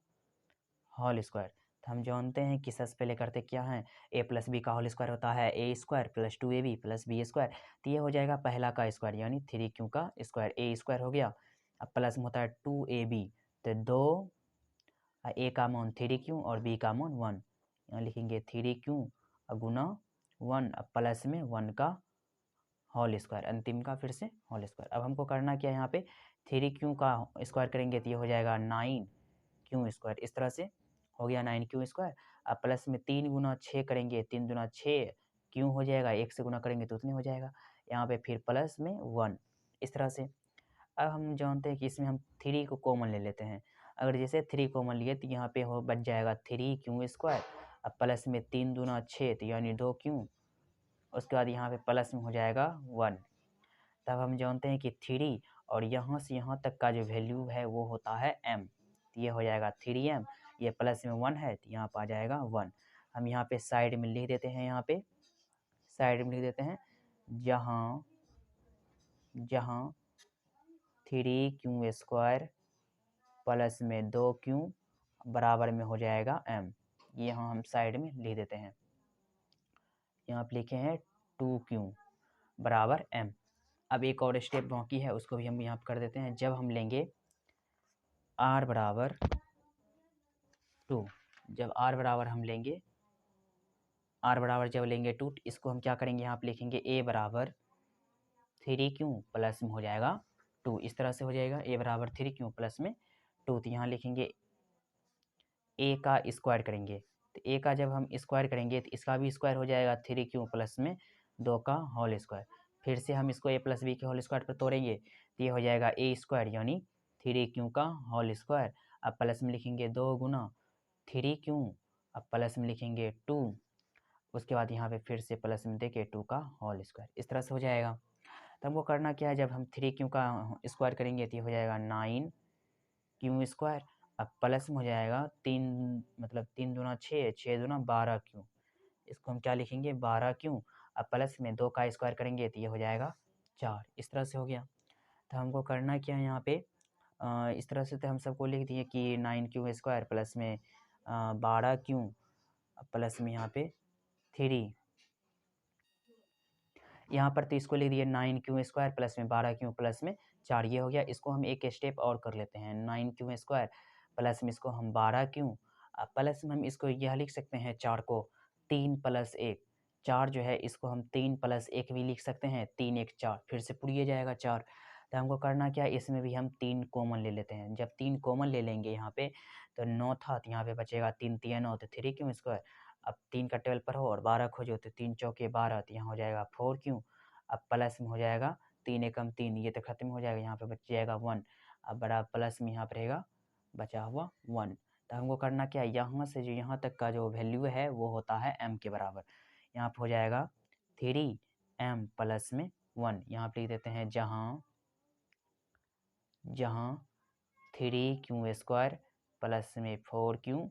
होल स्क्वायर। तो हम जानते हैं कि सबसे पहले करते क्या है, a प्लस बी का होल स्क्वायर होता है a square plus 2ab plus b square. तो ये हो जाएगा पहला का स्क्वायर यानी 3q का स्क्वायर, a स्क्वायर हो गया। अब प्लस में होता है 2ab, तो 2 a का मान 3q और b का मान 1। यहाँ लिखेंगे 3q गुना 1 प्लस में 1 का होल स्क्वायर, अंतिम का फिर से होल स्क्वायर। अब हमको करना क्या है, यहाँ पे 3q का स्क्वायर करेंगे तो ये हो जाएगा 9q स्क्वायर। इस तरह से हो गया 9q स्क्वायर। अब प्लस में 3 गुना 6 करेंगे, 3 गुना 6 क्यों हो जाएगा, 1 से गुना करेंगे तो उतने हो जाएगा। यहाँ पे फिर प्लस में 1, इस तरह से। अब हम जानते हैं कि इसमें हम 3 को कॉमन ले लेते हैं। अगर जैसे 3 कॉमन लिए तो यहाँ पे हो बच जाएगा 3q स्क्वायर। अब प्लस में 3 दूना 6 तो यानी 2q, उसके बाद यहाँ पे प्लस में हो जाएगा 1। तब हम जानते हैं कि 3 और यहाँ से यहाँ तक का जो वैल्यू है वो होता है m। तो ये हो जाएगा 3m, ये प्लस में 1 है तो यहाँ पर आ जाएगा 1। हम यहाँ पे साइड में लिख देते हैं, यहाँ पे साइड में लिख देते हैं जहाँ 3q² प्लस में 2q बराबर में हो जाएगा m। ये यहाँ हम साइड में लिख देते हैं, यहाँ पे लिखे हैं 2q बराबर m। अब एक और स्टेप बाकी है, उसको भी हम यहाँ पर कर देते हैं। जब हम लेंगे r बराबर 2, जब r बराबर हम लेंगे r बराबर जब लेंगे 2, इसको हम क्या करेंगे, यहाँ पे लिखेंगे a बराबर 3q प्लस में हो जाएगा 2। इस तरह से हो जाएगा a बराबर 3q प्लस में 2। तो यहाँ लिखेंगे a का स्क्वायर करेंगे, तो a का जब हम स्क्वायर करेंगे तो इसका भी स्क्वायर हो जाएगा 3q प्लस में 2 का होल स्क्वायर। फिर से हम इसको a प्लस बी के होल स्क्वायर पर तोड़ेंगे तो ये हो जाएगा a स्क्वायर यानी 3q का होल स्क्वायर। अब प्लस में लिखेंगे 2 गुना 3q, अब प्लस में लिखेंगे 2, उसके बाद यहाँ पे फिर से प्लस में देके 2 का होल स्क्वायर। इस तरह से हो जाएगा। तो हमको करना क्या है, जब हम 3q का स्क्वायर करेंगे तो ये हो जाएगा 9q स्क्वायर। अब प्लस में हो जाएगा 3, मतलब 3 दूना 6, 6 दूना 12q, इसको हम क्या लिखेंगे 12q। अब प्लस में 2 का स्क्वायर करेंगे तो ये हो जाएगा 4। इस तरह से हो गया। तो हमको करना क्या है यहाँ पे, इस तरह से तो हम सबको लिख दिए कि 9q² प्लस में 12q प्लस में यहाँ पे 3, यहाँ पर तो इसको लिख दिए 9q² प्लस में 12q प्लस में 4। ये हो गया। इसको हम एक स्टेप और कर लेते हैं, 9q² प्लस में इसको हम 12q प्लस में हम इसको यह लिख सकते हैं 4 को 3 + 1, 4 जो है इसको हम 3 + 1 भी लिख सकते हैं, 3 1 4, फिर से पुड़िए जाएगा 4। तो हमको करना क्या है, इसमें भी हम 3 कॉमन ले लेते हैं। जब 3 कॉमन ले लेंगे यहाँ पे तो 9 था, तो यहाँ पे बचेगा 3 3 9 तो 3q²। अब 3 का टेबल पर हो और 12 खोजो तो 3 चौके 12, तो यहाँ हो जाएगा 4q। अब प्लस में हो जाएगा 3 एकम 3, ये तो खत्म हो जाएगा, यहाँ पे बच जाएगा 1। अब बड़ा प्लस में यहाँ पर रहेगा बचा हुआ 1। तो हमको करना क्या है, यहाँ से जो यहाँ तक का जो वैल्यू है वो होता है m के बराबर। यहाँ पर हो जाएगा 3m प्लस में 1। यहाँ पर लिख देते हैं जहाँ 3q² प्लस में 4q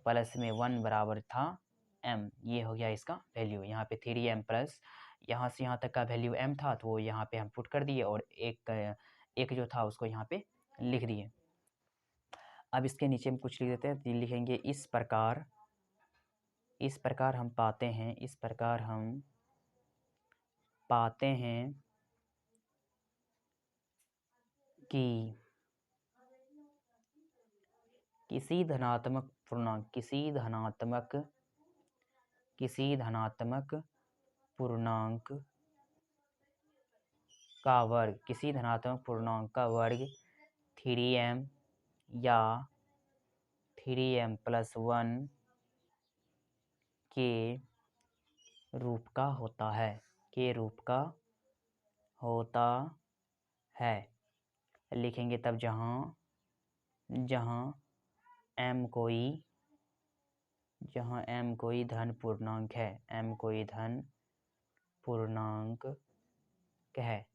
प्लस में 1 बराबर था m। ये हो गया इसका वैल्यू। यहाँ पे 3m प्लस यहाँ से यहाँ तक का वैल्यू m था, तो वो यहाँ पे हम पुट कर दिए और एक जो था उसको यहाँ पे लिख दिए। अब इसके नीचे हम कुछ लिख देते हैं, तो लिखेंगे इस प्रकार हम पाते हैं, इस प्रकार हम पाते हैं कि किसी धनात्मक पूर्णांक का वर्ग 3m या 3m + 1 के रूप का होता है। लिखेंगे तब जहाँ m कोई धन पूर्णांक है, m कोई धन पूर्णांक है।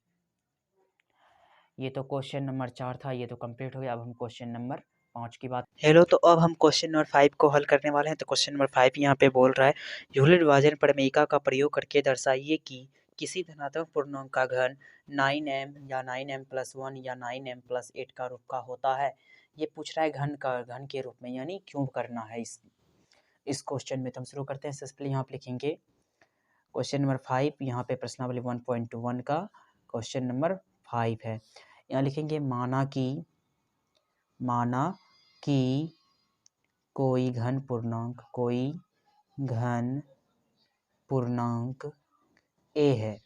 ये तो क्वेश्चन नंबर 4 था, ये तो कंप्लीट हो गया। अब हम क्वेश्चन नंबर 5 की बात। हेलो, तो अब हम क्वेश्चन नंबर 5 को हल करने वाले हैं। तो क्वेश्चन नंबर 5 यहाँ पे बोल रहा है, यूलिट विभाजन प्रमेयिका का प्रयोग करके दर्शाइए कि किसी धनात्मक पूर्णांक का घन 9m या 9m + 1 या 9m + 8 का रूप का होता है। ये पूछ रहा है घन के रूप में, यानी क्यूब करना है इस क्वेश्चन में। तो हम शुरू करते हैं। सबसे पहले यहाँ पे लिखेंगे क्वेश्चन नंबर 5, यहाँ पे प्रश्नावली 1.1 का क्वेश्चन नंबर 5 है। यहाँ लिखेंगे माना कि कोई घन पूर्णांक a है।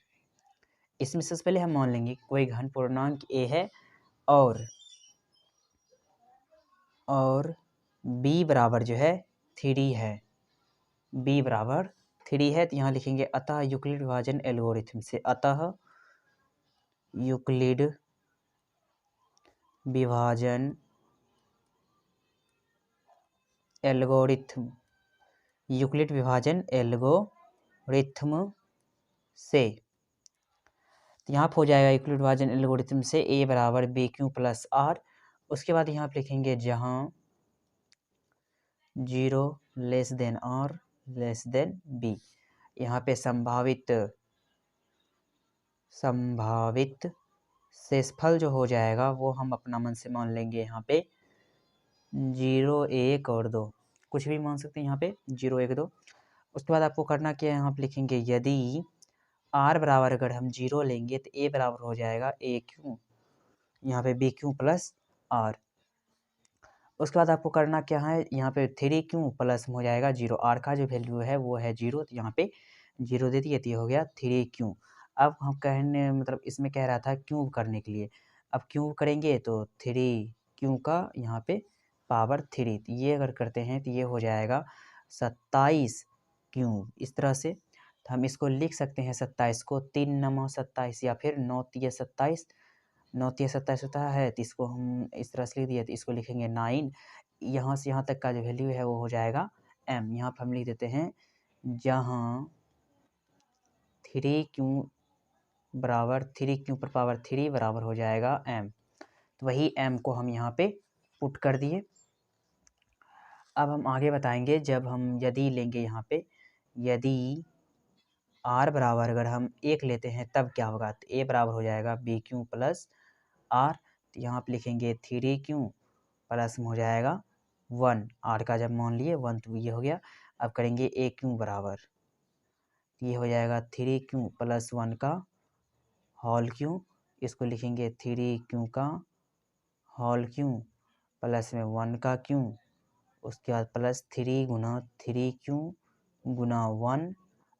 इसमें सबसे पहले हम मान लेंगे कोई घन पूर्णांक a है और b बराबर जो है 3 है, b बराबर 3 है। तो यहाँ लिखेंगे अतः यूक्लिड विभाजन एल्गोरिथम से, अतः यूक्लिड विभाजन एल्गोरिथम से। तो यहाँ पर हो जाएगा यूक्लिड डिवीजन एल्गोरिथम से a बराबर बी क्यू प्लस आर। उसके बाद यहाँ पर लिखेंगे जहाँ 0 less than r less than b. यहाँ पे संभावित शेषफल जो हो जाएगा वो हम अपना मन से मान लेंगे। यहाँ पे 0 1 और 2 कुछ भी मान सकते हैं यहाँ पे 0 1 2। उसके बाद आपको करना क्या है, यहाँ पे लिखेंगे यदि r बराबर अगर हम 0 लेंगे तो a बराबर हो जाएगा a क्यू, यहाँ पे b क्यू प्लस r। उसके बाद आपको करना क्या है, यहाँ पे 3 क्यू प्लस हो जाएगा 0, r का जो वैल्यू है वो है 0, तो यहाँ पे 0 दे दिए तो ये हो गया 3 क्यू। अब हम कहने मतलब इसमें कह रहा था क्यूब करने के लिए, अब क्यूब करेंगे तो 3 क्यू का यहाँ पे पावर 3, तो ये अगर करते हैं तो ये हो जाएगा 27 क्यूब। इस तरह से तो हम इसको लिख सकते हैं 27 को 3 9 27 या फिर 9 3 27, 9 3 27 होता है, तो इसको हम इस तरह से लिख दिए तो इसको लिखेंगे 9। यहाँ से यहाँ तक का जो वैल्यू है वो हो जाएगा m। यहाँ पर हम लिख देते हैं जहाँ 3 क्यू बराबर 3 क्यू पर पावर 3 बराबर हो जाएगा m, तो वही m को हम यहाँ पे पुट कर दिए। अब हम आगे बताएंगे जब हम यदि लेंगे, यहाँ पे यदि r बराबर अगर हम 1 लेते हैं तब क्या होगा, तो a बराबर हो जाएगा बी क्यू प्लस r। तो यहाँ पे लिखेंगे 3 क्यू प्लस में हो जाएगा 1, r का जब मान लिए 1 तो ये हो गया। अब करेंगे a क्यू बराबर, ये हो जाएगा 3 क्यू प्लस 1 का होल क्यू, इसको लिखेंगे 3 क्यू का होल क्यू प्लस में 1 का क्यू, उसके बाद प्लस 3 गुना 3 क्यू गुना 1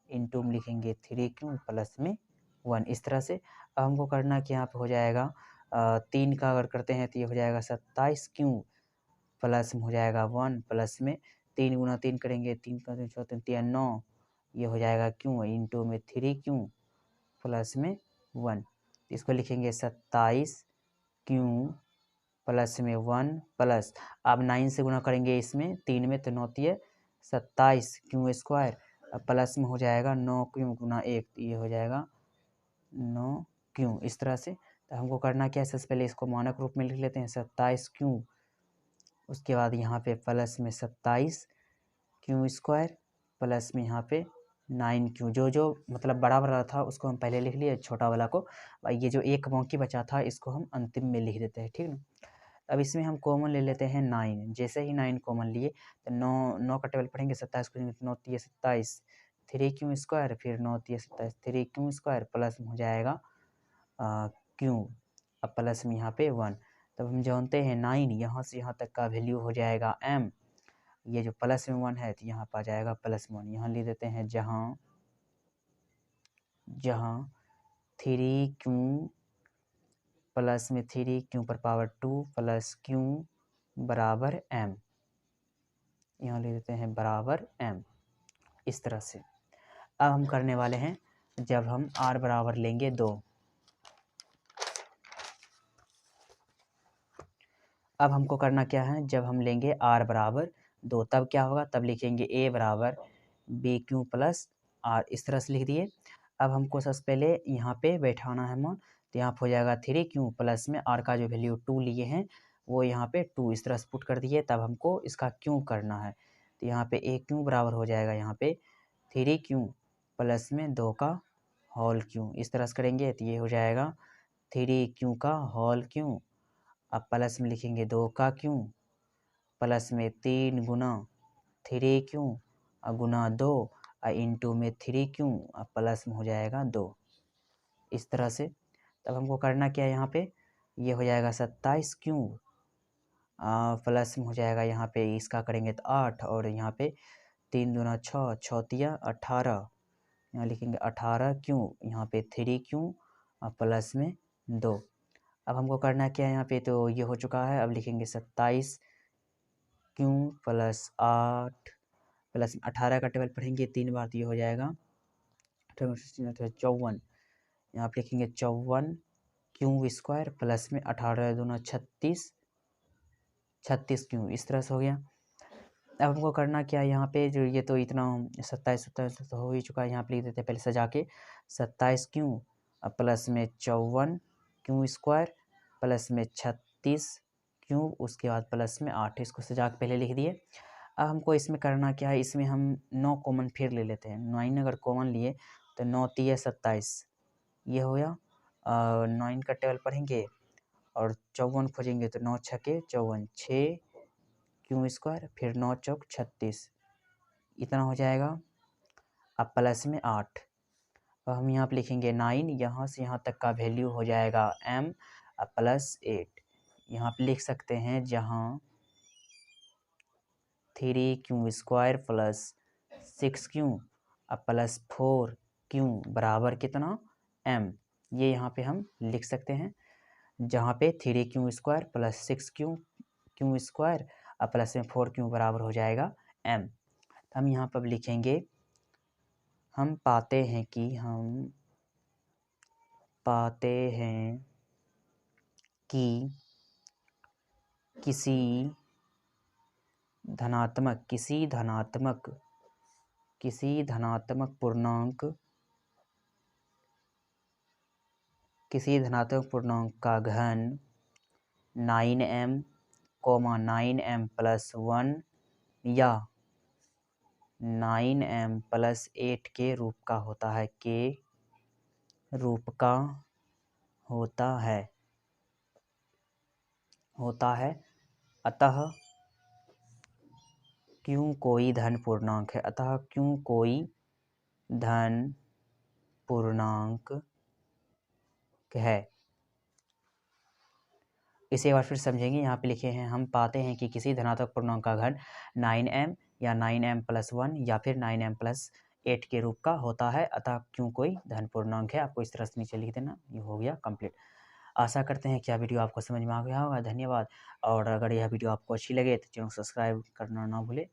इंटू में लिखेंगे 3 क्यू प्लस में 1। इस तरह से अब हमको करना कि यहाँ पे हो जाएगा 3 का अगर करते हैं तो ये हो जाएगा 27 क्यू प्लस में हो जाएगा 1 प्लस में 3 गुना 3 करेंगे, 3 का 3 3 9, ये हो जाएगा क्यू इंटू में 3 क्यू प्लस में 1। इसको लिखेंगे 27 क्यू प्लस में 1 प्लस, अब 9 से गुना करेंगे इसमें 3 में तो 9 3 27 क्यू स्क्वायर, अब प्लस में हो जाएगा 9 क्यू गुना 1, ये हो जाएगा 9 क्यू। इस तरह से तो हमको करना क्या है, सबसे पहले इसको मानक रूप में लिख लेते हैं 27 क्यू, उसके बाद यहाँ पे प्लस में 27 क्यू स्क्वायर प्लस में यहाँ पे 9 क्यू। जो मतलब बड़ा वाला था उसको हम पहले लिख लिए, छोटा वाला को, ये जो एक बाकी बचा था इसको हम अंतिम में लिख देते हैं, ठीक ना। अब इसमें हम कॉमन ले लेते हैं 9, जैसे ही 9 कॉमन लिए तो 9 का टेबल पढ़ेंगे 27 को 9 3 27 3 क्यू स्क्वायर, फिर 9 3 27 3 क्यू स्क्वायर प्लस में हो जाएगा क्यू, अब प्लस में यहाँ पे 1। तब हम जानते हैं 9 यहाँ से यहाँ तक का वैल्यू हो जाएगा m, ये जो प्लस में 1 है तो यहाँ पर आ जाएगा प्लस में 1। यहाँ लिख देते हैं जहाँ 3 क्यू प्लस में 3 क्यू पर पावर 2 प्लस क्यू बराबर m, यहाँ लिख देते हैं बराबर m। इस तरह से अब हम करने वाले हैं जब हम r बराबर लेंगे 2। अब हमको करना क्या है, जब हम लेंगे r बराबर 2 तब क्या होगा, तब लिखेंगे a बराबर बी क्यू प्लस r, इस तरह से लिख दिए। अब हमको सबसे पहले यहाँ पे बैठाना है मान, तो यहाँ पे हो जाएगा 3 क्यू प्लस में r का जो वैल्यू 2 लिए हैं वो यहाँ पे 2 इस तरह से पुट कर दिए। तब हमको इसका क्यू करना है, तो यहाँ पे a क्यू बराबर हो जाएगा यहाँ पे 3 क्यू प्लस में 2 का होल क्यू, इस तरह से करेंगे तो ये हो जाएगा 3 क्यू का होल क्यू, अब प्लस में लिखेंगे 2 का क्यू प्लस में 3 गुना 3 क्यू गुना 2 इंटू में 3 क्यू प्लस में हो जाएगा 2। इस तरह से तब हमको करना क्या है, यहाँ पे ये हो जाएगा 27 क्यू प्लस में हो जाएगा यहाँ पे इसका करेंगे तो 8, और यहाँ पे 3 दूना 6 6 तिया 18, यहाँ लिखेंगे 18 क्यू, यहाँ पे 3 क्यू प्लस में 2। अब हमको करना क्या है, यहाँ पे तो ये हो चुका है। अब लिखेंगे 27 क्यू प्लस 8 प्लस 18 का टेबल पढ़ेंगे 3 बार तो ये हो जाएगा 54, यहाँ पे लिखेंगे 54 क्यू स्क्वायर प्लस में 18 दूना 36 क्यू, इस तरह से हो गया। अब हमको करना क्या है, यहाँ पे जो ये तो इतना 27 तो हो ही चुका है, यहाँ पे लिख देते हैं पहले सजा के 27 क्यू प्लस में 54 क्यू स्क्वायर प्लस में 36 क्यूब, उसके बाद प्लस में 8। इसको सजा के पहले लिख दिए। अब हमको इसमें करना क्या है, इसमें हम 9 कॉमन फिर ले लेते हैं। 9 अगर कॉमन लिए तो 9 तिया 27, ये हो गया। 9 का टेबल पढ़ेंगे और 54 खोजेंगे तो 9 छके 54, 6 क्यू स्क्वायर फिर 9 चौक 36, इतना हो जाएगा। अब प्लस में 8, अब हम यहाँ पे लिखेंगे 9, यहाँ से यहाँ तक का वैल्यू हो जाएगा m प्लस 8। यहाँ पे लिख सकते हैं जहाँ 3 Q square plus 6 Q plus 4 Q बराबर कितना m, ये यहाँ पे हम लिख सकते हैं। जहाँ पे 3 Q square plus 6 Q square plus में 4 क्यू बराबर हो जाएगा m। हम यहाँ पर लिखेंगे हम पाते हैं कि किसी धनात्मक पूर्णांक का घन 9m, 9m प्लस 1 या 9m प्लस 8 के रूप का होता है। अतः क्यों कोई धन पूर्णांक है। इसे एक बार फिर समझेंगे। यहाँ पे लिखे हैं हम पाते हैं कि किसी धनात्मक पूर्णांक का घन 9m या 9m प्लस 1 या फिर 9m प्लस 8 के रूप का होता है। अतः क्यों कोई धन पूर्णांक है। आपको इस तरह से नीचे लिख देना। ये हो गया कंप्लीट। आशा करते हैं कि यह वीडियो आपको समझ में आ गया होगा। धन्यवाद। और अगर यह वीडियो आपको अच्छी लगे तो चैनल सब्सक्राइब करना ना भूले।